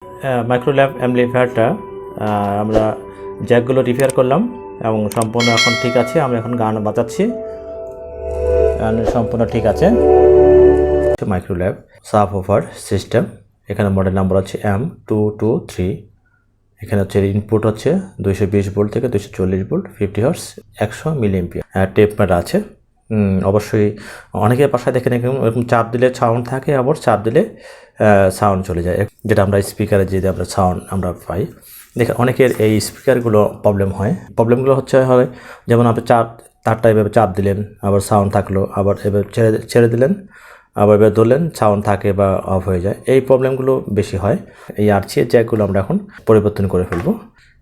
Microlab অ্যাম্পলিফায়ারটা আমরা জ্যাকগুলো repair করলাম এবং সম্পূর্ণ এখন ঠিক আছে। আমি এখন গান বাজাচ্ছি, সম্পূর্ণ ঠিক আছে। মাইক্রোল্যাব সাব ওভার সিস্টেম, এখানে মডেল নাম্বার হচ্ছে M223। এখানে হচ্ছে ইনপুট হচ্ছে 220 ভোল্ট থেকে 240 ভোল্ট, 50 হার্টজ, 100 মিলি অ্যাম্পিয়ার। টেপ মেট আছে। অবশ্যই অনেকে বাসায় দেখেন এরকম চাপ দিলে সাউন্ড থাকে, আবার চাপ দিলে সাউন্ড চলে যায়, যেটা আমরা স্পিকারে যদি আমরা সাউন্ড আমরা পাই। দেখেন অনেকের এই স্পিকারগুলো প্রবলেম হয়। প্রবলেমগুলো হয় যেমন আপনি তারটা এভাবে চাপ দিলেন, আবার সাউন্ড থাকলো, আবার এভাবে ছেড়ে দিলেন, আবার এবার ধরলেন সাউন্ড থাকে বা অফ হয়ে যায়। এই প্রবলেমগুলো বেশি হয়। এই আরসিএর জ্যাকগুলো আমরা এখন পরিবর্তন করে ফেলবো।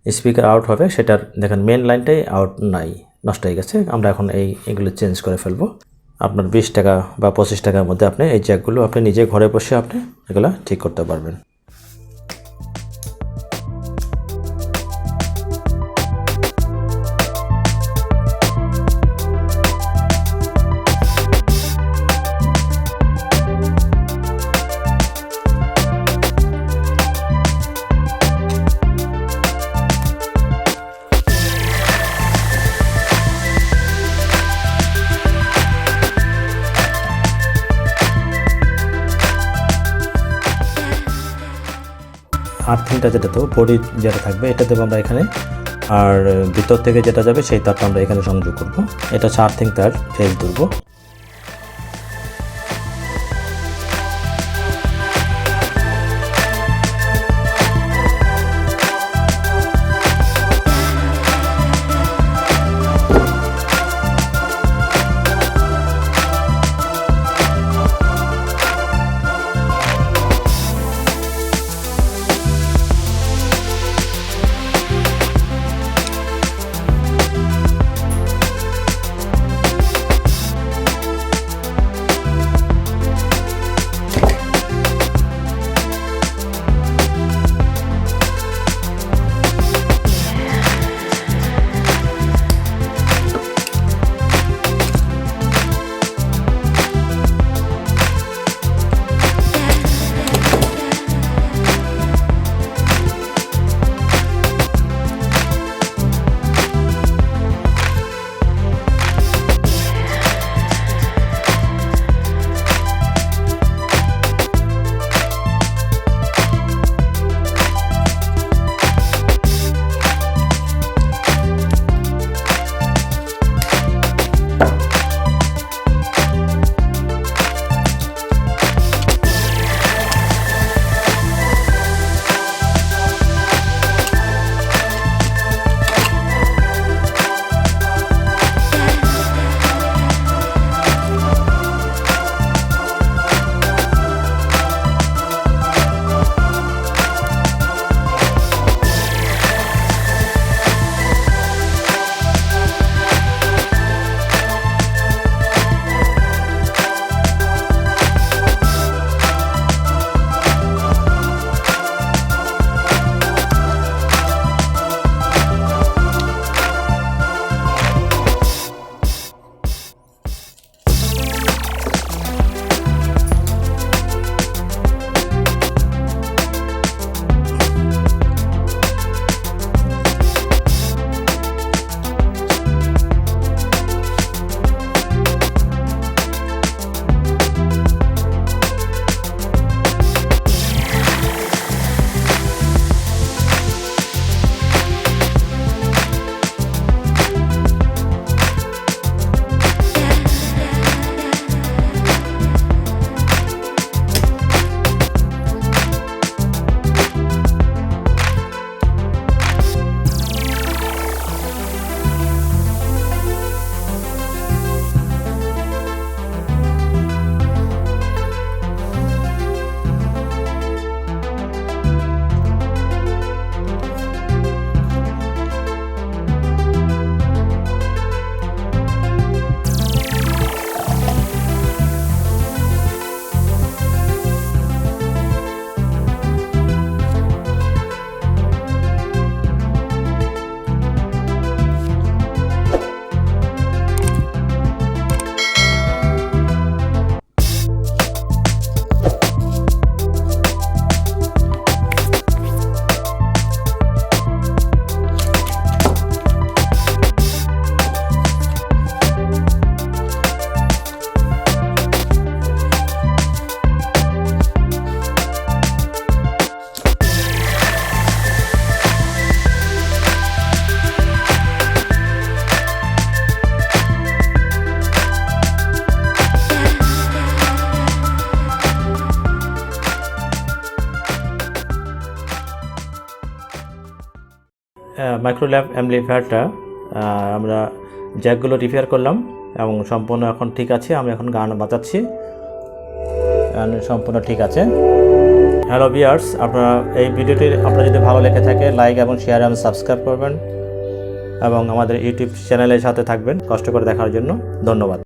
স্পিকার আউট হবে, সেটার দেখেন মেন লাইনটাই আউট নাই, নষ্ট হয়ে গেছে। আমরা এখন এগুলো চেঞ্জ করে ফেলবো। আপনার 20 টাকা বা 25 টাকার মধ্যে আপনি এই জ্যাকগুলো আপনি নিজে ঘরে বসে আপনি এগুলো ঠিক করতে পারবেন। আর্থিংটা যেটা তো বডি যেটা থাকবে এটা দেবো আমরা এখানে, আর ভিতর থেকে যেটা যাবে সেই তারটা আমরা এখানে সংযোগ করব। এটা হচ্ছে আর্থিং তার, ফেজ ধরবো। মাইক্রোল্যাব অ্যাম্পলিফায়ারটা আমরা জ্যাকগুলো রিপেয়ার করলাম এবং সম্পূর্ণ এখন ঠিক আছে। আমি এখন গান বাজাচ্ছি, গান সম্পূর্ণ ঠিক আছে। হ্যালো ভিউয়ার্স, আপনারা এই ভিডিওটি আপনার যদি ভালো লেগে থাকে লাইক এবং শেয়ার এবং সাবস্ক্রাইব করবেন এবং আমাদের ইউটিউব চ্যানেলের সাথে থাকবেন। কষ্ট করে দেখার জন্য ধন্যবাদ।